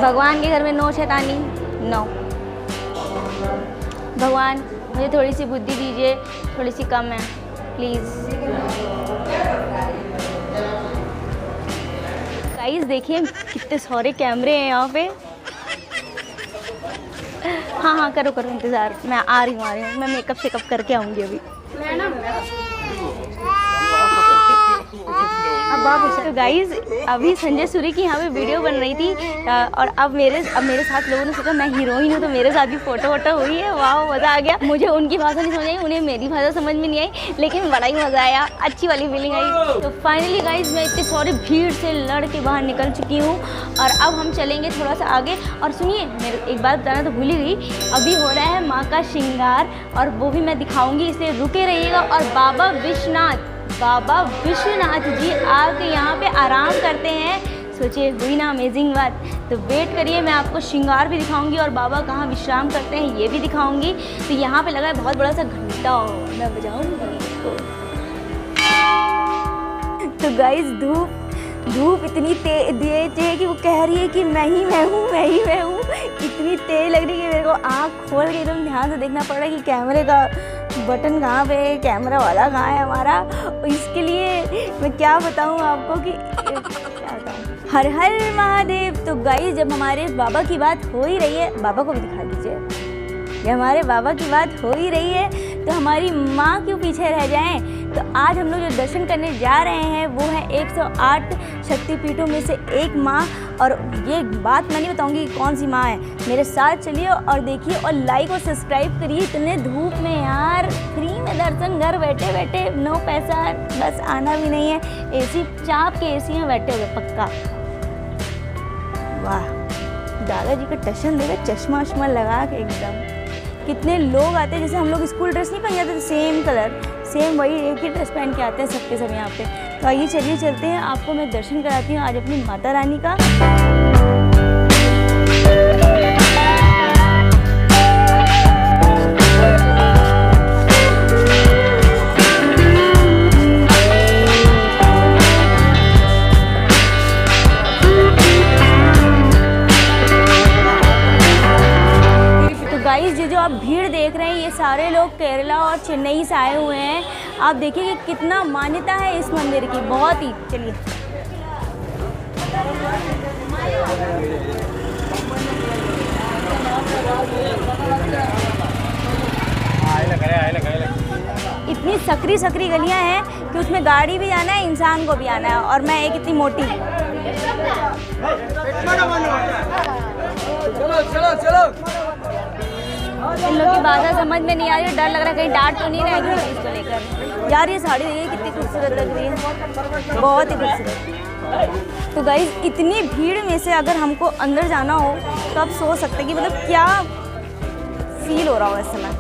भगवान के घर में नो शैतानी, नो। भगवान मुझे थोड़ी सी बुद्धि दीजिए, थोड़ी सी कम है प्लीज़। गाइस देखिए कितने सारे कैमरे हैं यहाँ पे। हाँ करो इंतज़ार, मैं आ रही हूँ। मैं मेकअप शेकअप करके आऊँगी अभी। तो गाइज अभी संजय सूरी की यहाँ पे वीडियो बन रही थी और अब मेरे साथ लोगों ने सोचा मैं हीरोइन हूँ तो मेरे साथ भी फोटो हुई है। वाह मज़ा आ गया। मुझे उनकी भाषा नहीं समझ आई, उन्हें मेरी भाषा समझ में नहीं आई, लेकिन बड़ा ही मज़ा आया, अच्छी वाली फीलिंग आई। तो फाइनली गाइज मैं इतनी सारी भीड़ से लड़ के बाहर निकल चुकी हूँ और अब हम चलेंगे थोड़ा सा आगे। और सुनिए, मेरे एक बात बताना तो भूल ही गई, अभी हो रहा है माँ का श्रृंगार और वो भी मैं दिखाऊँगी, इसलिए रुके रहिएगा। और बाबा विश्वनाथ जी आके यहाँ पे आराम करते हैं। सोचिए हुई ना अमेजिंग बात। तो वेट करिए, मैं आपको श्रृंगार भी दिखाऊंगी और बाबा कहाँ विश्राम करते हैं ये भी दिखाऊंगी। तो यहाँ पे लगा है बहुत बड़ा सा घंटा, मैं बजाऊंगी इसको। तो गाइस धूप इतनी तेज है कि वो कह रही है कि मैं ही हूँ। इतनी तेज लग रही है कि मेरे को आँख खोल के एकदम ध्यान से देखना पड़ रहा है कि कैमरे का बटन कहाँ पे है, कैमरा वाला कहाँ है हमारा। इसके लिए मैं क्या बताऊँ आपको कि क्या बताऊँ। हर हर महादेव। तो गाइस जब हमारे बाबा की बात हो ही रही है, बाबा को भी दिखा दीजिए, जब हमारे बाबा की बात हो ही रही है तो हमारी माँ क्यों पीछे रह जाएं। तो आज हम लोग जो दर्शन करने जा रहे हैं वो है 108 शक्तिपीठों में से एक माँ। और ये बात मैं नहीं बताऊंगी कि कौन सी माँ है, मेरे साथ चलिए और देखिए और लाइक और सब्सक्राइब करिए। इतने धूप में यार फ्री में दर्शन, घर बैठे बैठे, नो पैसा, बस आना भी नहीं है, एसी चाप के एसी में बैठे हुए पक्का। वाह, दादाजी का टशन देगा चश्मा वश्मा लगा के एकदम। कितने लोग आते हैं, जैसे हम लोग स्कूल ड्रेस नहीं पहन जाते थे, सेम कलर, सेम वही एक ही ड्रेस पहन के आते हैं सबके सब यहाँ पे। तो आइए चलिए चलते हैं, आपको मैं दर्शन कराती हूँ आज अपनी माता रानी का। गाइस ये जो आप भीड़ देख रहे हैं ये सारे लोग केरला और चेन्नई से आए हुए हैं। आप देखिए कि कितना मान्यता है इस मंदिर की, बहुत ही। चलिए इतनी सकरी गलियां हैं कि उसमें गाड़ी भी आना है, इंसान को भी आना है, और मैं एक इतनी मोटी। चलो इन लोग की भाषा समझ में नहीं आ रही, डर लग रहा है कहीं डांट तो नहीं रहेगी इसको लेकर। यार ये साड़ी देखिए कितनी खूबसूरत लग रही है, बहुत ही खूबसूरत। तो गाइस इतनी भीड़ में से अगर हमको अंदर जाना हो तो आप सोच सकते हैं कि मतलब क्या फील हो रहा हो इस समय।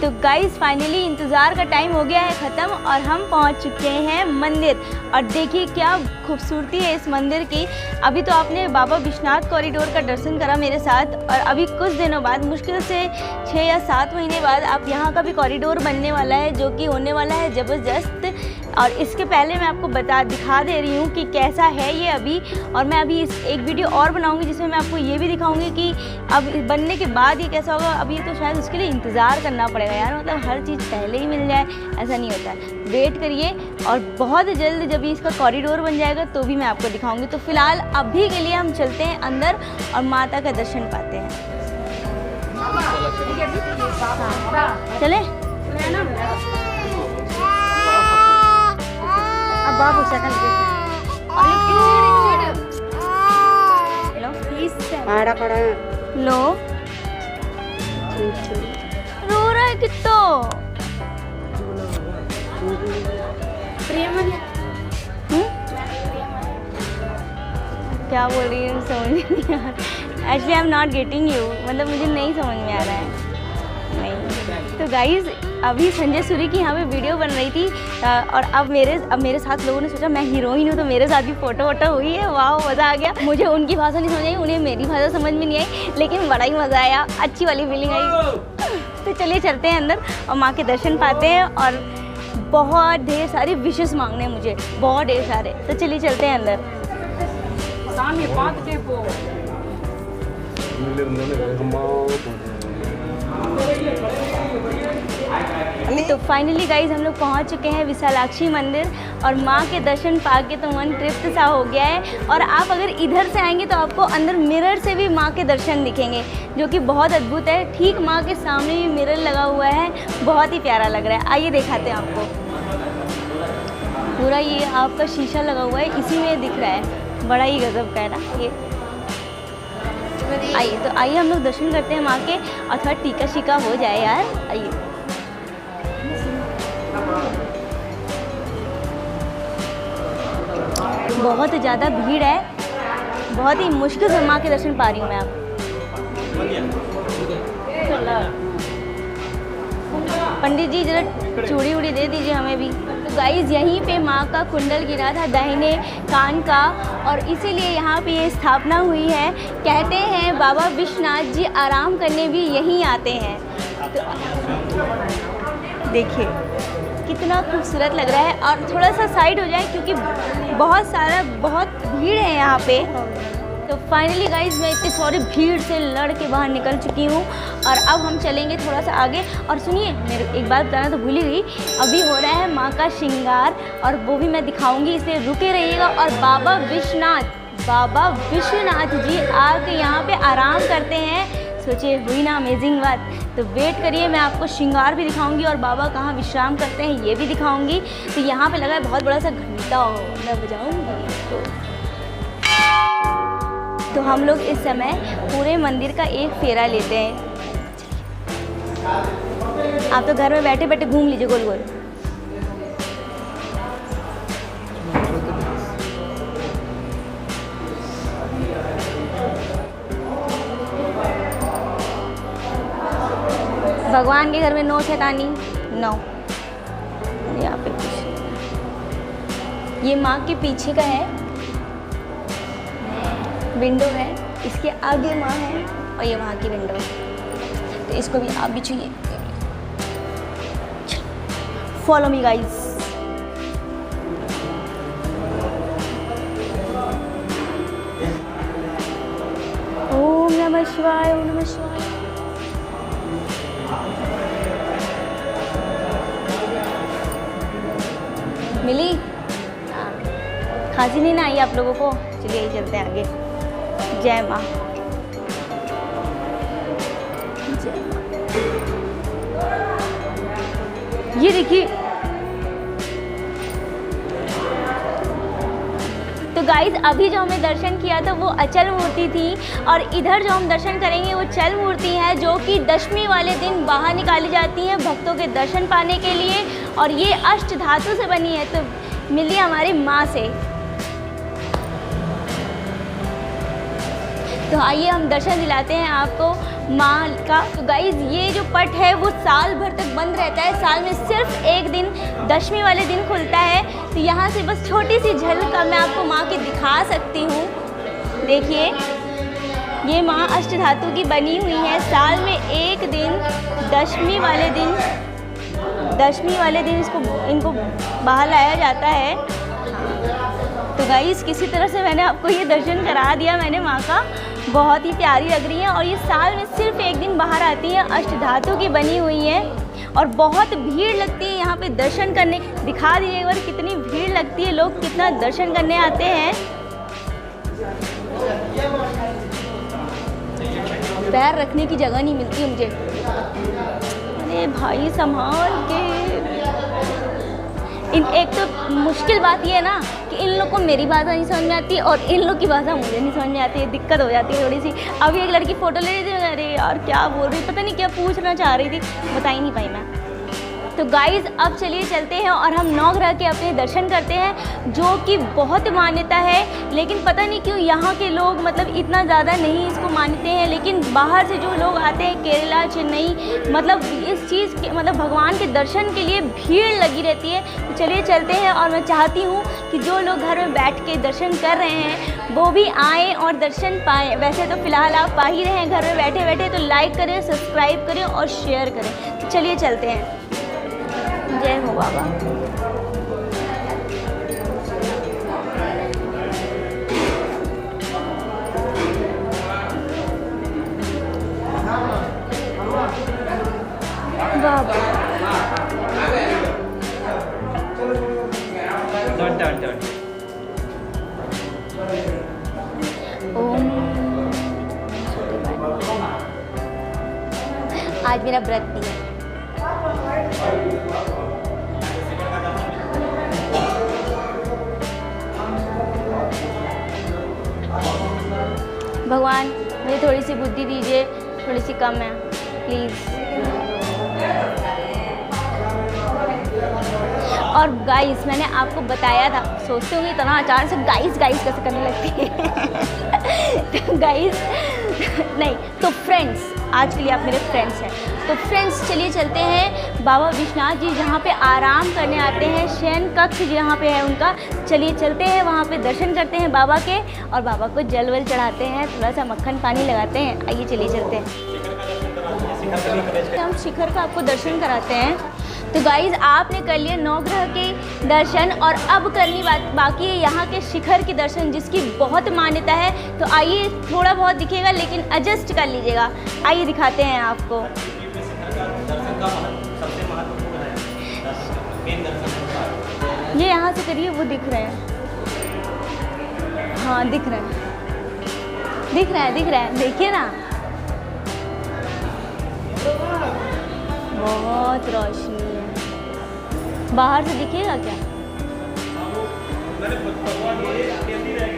तो गाइस फाइनली इंतज़ार का टाइम हो गया है ख़त्म और हम पहुंच चुके हैं मंदिर। और देखिए क्या खूबसूरती है इस मंदिर की। अभी तो आपने बाबा विश्वनाथ कॉरिडोर का दर्शन करा मेरे साथ, और अभी कुछ दिनों बाद, मुश्किल से 6 या 7 महीने बाद, आप यहाँ का भी कॉरिडोर बनने वाला है, जो कि होने वाला है ज़बरदस्त। और इसके पहले मैं आपको दिखा दे रही हूँ कि कैसा है ये अभी। और मैं अभी एक वीडियो और बनाऊँगी जिसमें मैं आपको ये भी दिखाऊँगी कि अब बनने के बाद ये कैसा होगा। अभी तो शायद उसके लिए इंतज़ार करना पड़ेगा यार, मतलब हर चीज़ पहले ही मिल जाए ऐसा नहीं होता है। वेट करिए और बहुत जल्द जब इसका कॉरिडोर बन जाएगा तो भी मैं आपको दिखाऊंगी। तो फिलहाल अभी के लिए हम चलते हैं अंदर और माता का दर्शन पाते हैं। चले अब बाबू सेकंड लो रो रहा है कितना। क्या बोल रही है समझ नहीं आ रहा। Actually I am not getting you, मतलब मुझे नहीं समझ में आ रहा है। नहीं। तो गाइज़ अभी संजय सूरी की यहाँ पे वीडियो बन रही थी और अब मेरे साथ लोगों ने सोचा मैं हीरोइन हूँ तो मेरे साथ भी फ़ोटो वोटो हुई है। वाह मज़ा आ गया। मुझे उनकी भाषा नहीं समझ आई, उन्हें मेरी भाषा समझ में नहीं आई, लेकिन बड़ा ही मज़ा आया, अच्छी वाली फीलिंग आई। तो चलिए चलते हैं अंदर और माँ के दर्शन पाते हैं और बहुत ढेर सारे विशेस मांगने हैं मुझे, बहुत ढेर सारे। तो चलिए चलते हैं अंदर। तो फाइनली गाइज हम लोग पहुंच चुके हैं विशालाक्षी मंदिर और माँ के दर्शन पाके तो मन तृप्त सा हो गया है। और आप अगर इधर से आएंगे तो आपको अंदर मिरर से भी माँ के दर्शन दिखेंगे, जो कि बहुत अद्भुत है। ठीक माँ के सामने भी मिरर लगा हुआ है, बहुत ही प्यारा लग रहा है। आइए दिखाते हैं आपको। पूरा ये आपका शीशा लगा हुआ है, इसी में दिख रहा है, बड़ा ही गजब का है ना ये। आइए तो आइए हम लोग दर्शन करते हैं माँ के और थोड़ा टीका शीका हो जाए यार। आइए बहुत ज़्यादा भीड़ है, बहुत ही मुश्किल से माँ के दर्शन पा रही हूँ मैं अब। पंडित जी जरा चूड़ी उड़ी दे दीजिए हमें भी। तो गाइज़ यहीं पे माँ का कुंडल गिरा था दाहिने कान का और इसीलिए यहाँ पे ये स्थापना हुई है। कहते हैं बाबा विश्वनाथ जी आराम करने भी यहीं आते हैं। तो देखिए कितना खूबसूरत लग रहा है। और थोड़ा सा साइड हो जाए क्योंकि बहुत भीड़ है यहाँ पे। तो फाइनली गाइज मैं इतनी सारी भीड़ से लड़ के बाहर निकल चुकी हूँ और अब हम चलेंगे थोड़ा सा आगे। और सुनिए, मेरे एक बात बताना तो भूल ही गई, अभी हो रहा है माँ का श्रृंगार और वो भी मैं दिखाऊंगी, इसलिए रुके रहिएगा। और बाबा विश्वनाथ जी आके यहाँ पे आराम करते हैं। सोचिए, हुई ना अमेजिंग बात। तो वेट करिए, मैं आपको श्रृंगार भी दिखाऊंगी और बाबा कहाँ विश्राम करते हैं ये भी दिखाऊंगी। तो यहाँ पे लगा है बहुत बड़ा सा घंटा, मैं बजाऊंगी। तो हम लोग इस समय पूरे मंदिर का एक फेरा लेते हैं। आप तो घर में बैठे बैठे घूम लीजिए गोल गोल। भगवान के घर में नो शैतानी, नो। यहाँ पे ये माँ के पीछे का है, विंडो है, इसके आगे माँ है और ये वहाँ की विंडो है। तो इसको भी आप भी छूइए। Follow me guys. ओम नमः शिवाय, ओम नमः शिवाय। मिली? खांसी नहीं ना आई आप लोगों को? चलिए यही चलते हैं आगे। जय माँ। ये देखिए, तो गाइज अभी जो हमें दर्शन किया था वो अचल मूर्ति थी और इधर जो हम दर्शन करेंगे वो चल मूर्ति है, जो कि दशमी वाले दिन बाहर निकाली जाती है भक्तों के दर्शन पाने के लिए। और ये अष्ट धातु से बनी है, तो मिली हमारी माँ से। तो आइए हम दर्शन दिलाते हैं आपको माँ का। तो गाइज ये जो पट है वो साल भर तक बंद रहता है, साल में सिर्फ एक दिन दशमी वाले दिन खुलता है। तो यहाँ से बस छोटी सी झलक मैं आपको माँ की दिखा सकती हूँ। देखिए, ये माँ अष्ट धातु की बनी हुई है। साल में एक दिन दशमी वाले दिन इनको बाहर लाया जाता है। तो गाइस किसी तरह से मैंने आपको ये दर्शन करा दिया मैंने माँ का। बहुत ही प्यारी लग रही है और ये साल में सिर्फ एक दिन बाहर आती है, अष्ट धातु की बनी हुई है और बहुत भीड़ लगती है यहाँ पे दर्शन करने। दिखा दीजिए एक बार कितनी भीड़ लगती है, लोग कितना दर्शन करने आते हैं। पैर रखने की जगह नहीं मिलती मुझे। अरे भाई संभाल के। एक तो मुश्किल बात ये है ना कि इन लोग को मेरी भाषा नहीं समझ में आती और इन लोग की भाषा मुझे नहीं समझ में आती है, दिक्कत हो जाती है थोड़ी सी। अभी एक लड़की फ़ोटो ले रही थी, अरे यार क्या बोल रही, पता नहीं क्या पूछना चाह रही थी, बता ही नहीं पाई मैं। तो गाइज़ अब चलिए चलते हैं और हम नवग्रह के अपने दर्शन करते हैं, जो कि बहुत मान्यता है। लेकिन पता नहीं क्यों यहाँ के लोग मतलब इतना ज़्यादा नहीं इसको मानते हैं, लेकिन बाहर से जो लोग आते हैं केरला, चेन्नई, मतलब इस चीज़ के मतलब भगवान के दर्शन के लिए भीड़ लगी रहती है। तो चलिए चलते हैं और मैं चाहती हूँ कि जो लोग घर में बैठ के दर्शन कर रहे हैं वो भी आएँ और दर्शन पाएँ। वैसे तो फ़िलहाल आप पा ही रहे हैं घर में बैठे बैठे, तो लाइक करें, सब्सक्राइब करें और शेयर करें। तो चलिए चलते हैं। जय हो बाबा। बाबा ओम। आज मेरा व्रत भी है। भगवान मुझे थोड़ी सी बुद्धि दीजिए, थोड़ी सी कम है प्लीज़। और गाइस मैंने आपको बताया था, सोचते होंगे इतना अचानक से गाइस गाइस कैसे करने लगती है। तो गाइस नहीं तो फ्रेंड्स, आज के लिए आप मेरे फ्रेंड्स हैं। तो फ्रेंड्स चलिए चलते हैं बाबा विश्वनाथ जी जहाँ पे आराम करने आते हैं, शयन कक्ष जहाँ पे है उनका। चलिए चलते हैं वहाँ पे दर्शन करते हैं बाबा के, और बाबा को जल वल चढ़ाते हैं, थोड़ा सा मक्खन पानी लगाते हैं। आइए चलिए चलते हैं। हम शिखर का आपको दर्शन कराते हैं। तो गाइज़ आपने कर लिए नवग्रह के दर्शन, और अब करनी बाकी है यहाँ के शिखर के दर्शन, जिसकी बहुत मान्यता है। तो आइए, थोड़ा बहुत दिखेगा लेकिन एडजस्ट कर लीजिएगा। आइए दिखाते हैं आपको। ये यहाँ से करिए, वो दिख रहे हैं। हाँ दिख रहे हैं, दिख रहा है, दिख रहा है, देखिए ना, बहुत रोशनी है। बाहर से दिखेगा क्या?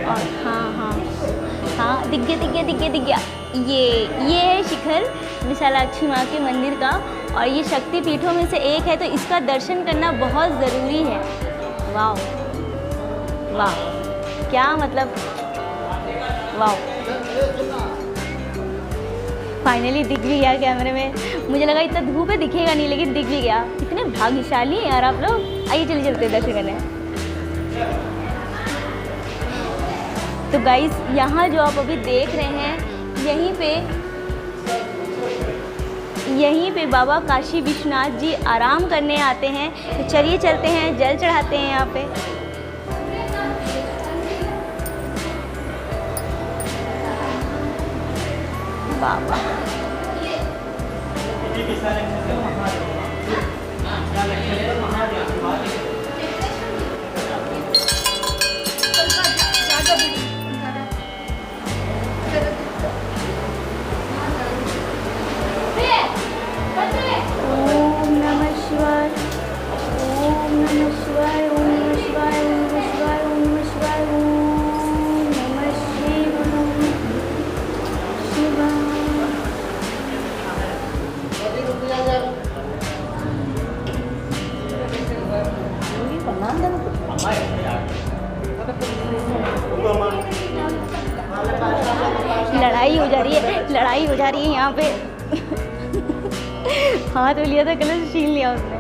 और हाँ हाँ हाँ दिख गया, दिख गया, दिख गया, दिख गया। ये है शिखर विशालाक्षी माँ के मंदिर का, और ये शक्ति पीठों में से एक है, तो इसका दर्शन करना बहुत ज़रूरी है। वाह वाह, क्या मतलब, वाह। फाइनली दिख भी गया कैमरे में। मुझे लगा इतना धूप है दिखेगा नहीं, लेकिन दिख भी गया। कितने भाग्यशाली हैं यार आप लोग। आइए चलिए चलते दर्शन करने। तो गाइस यहाँ जो आप अभी देख रहे हैं, यहीं पे बाबा काशी विश्वनाथ जी आराम करने आते हैं। तो चलिए चलते हैं, जल चढ़ाते हैं यहाँ पे। बाबा ओम नमः शिवाय, ओम नमः शिवाय, ओम नमः शिवाय, ओम नमः शिवाय, ओम नमः शिवाय, ओम नमः शिवाय। लड़ाई हो जा रही है, लड़ाई हो जा रही है यहाँ पे। हाथ तो लिया था, कलर छीन लिया उसने।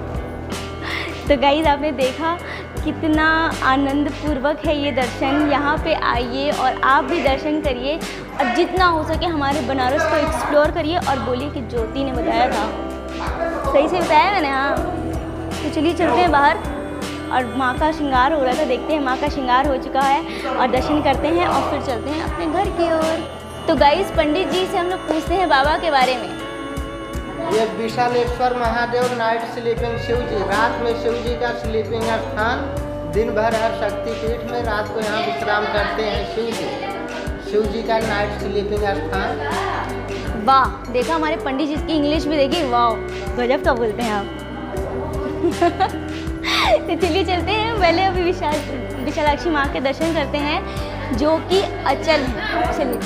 तो गाइस आपने देखा कितना आनंद पूर्वक है ये दर्शन। यहाँ पे आइए और आप भी दर्शन करिए, और जितना हो सके हमारे बनारस को एक्सप्लोर करिए, और बोलिए कि ज्योति ने बताया था। सही से बताया मैंने? हाँ। तो चलिए चलते हैं बाहर, और माँ का श्रृंगार हो रहा था, देखते हैं। माँ का श्रृंगार हो चुका है, और दर्शन करते हैं और फिर चलते हैं अपने घर की ओर। तो गाइस पंडित जी से हम लोग पूछते हैं बाबा के बारे में। ये विशालेश्वर महादेव नाइट स्लीपिंग शिव जी, रात में शिव जी का स्लीपिंग स्थान, दिन भर हर शक्तिपीठ में, रात को यहाँ विश्राम करते हैं शिव जी। शिव जी का नाइट स्लीपिंग स्थान। वाह, देखा हमारे पंडित जी की इंग्लिश भी देखी, वाह गजब का बोलते हैं आप। तो चलिए चलते हैं, पहले अभी विशालाक्षी माँ के दर्शन करते हैं, जो कि अचल है। चलिए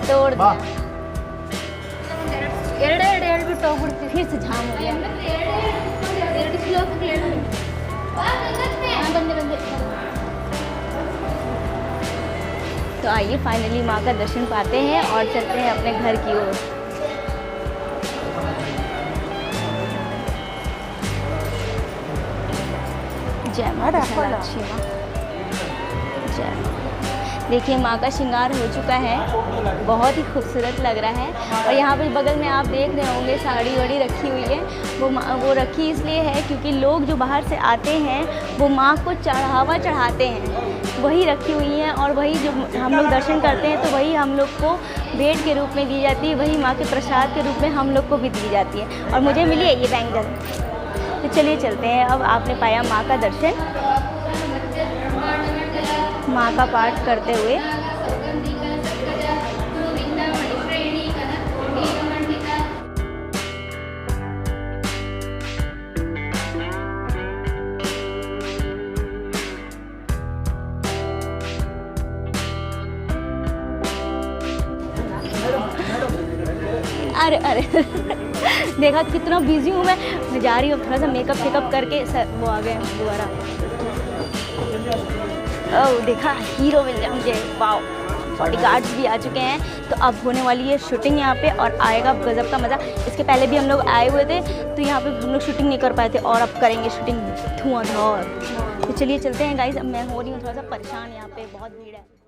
तोड़ दिया। ಎರಡು ಬಿಟ್ಟು ಹೋಗ್ಬಿಡ್ತೀವಿ फिर से जाम हो गया। तो आइए फाइनली माँ का दर्शन पाते हैं और चलते हैं अपने घर की ओर। जय माँ विशालाक्षी माँ, जय माँ। देखिए माँ का श्रृंगार हो चुका है, बहुत ही खूबसूरत लग रहा है। और यहाँ पे बगल में आप देख रहे होंगे साड़ी वाड़ी रखी हुई है। वो रखी इसलिए है क्योंकि लोग जो बाहर से आते हैं वो माँ को चढ़ावा चढ़ाते हैं, वही रखी हुई हैं। और वही जो हम लोग दर्शन करते हैं तो वही हम लोग को भेंट के रूप में दी जाती है, वही माँ के प्रसाद के रूप में हम लोग को भी दी जाती है। और मुझे मिली है ये बैंगल। तो चलिए चलते हैं। अब आपने पाया माँ का दर्शन, माँ का पाठ करते हुए। अरे अरे देखा कितना बिजी हूँ मैं जा रही हूँ, थोड़ा सा मेकअप शेकअप करके वो आ गए दोबारा। ओह देखा हीरो मिल गया मुझे, वाओ। बॉडीगार्ड्स भी आ चुके हैं। तो अब होने वाली है शूटिंग यहाँ पे और आएगा गजब का मज़ा। इसके पहले भी हम लोग आए हुए थे तो यहाँ पे हम लोग शूटिंग नहीं कर पाए थे और अब करेंगे शूटिंग धुआंधार। तो चलिए चलते हैं गाइस। अब मैं हो रही हूँ थोड़ा सा परेशान, यहाँ पे बहुत भीड़ है।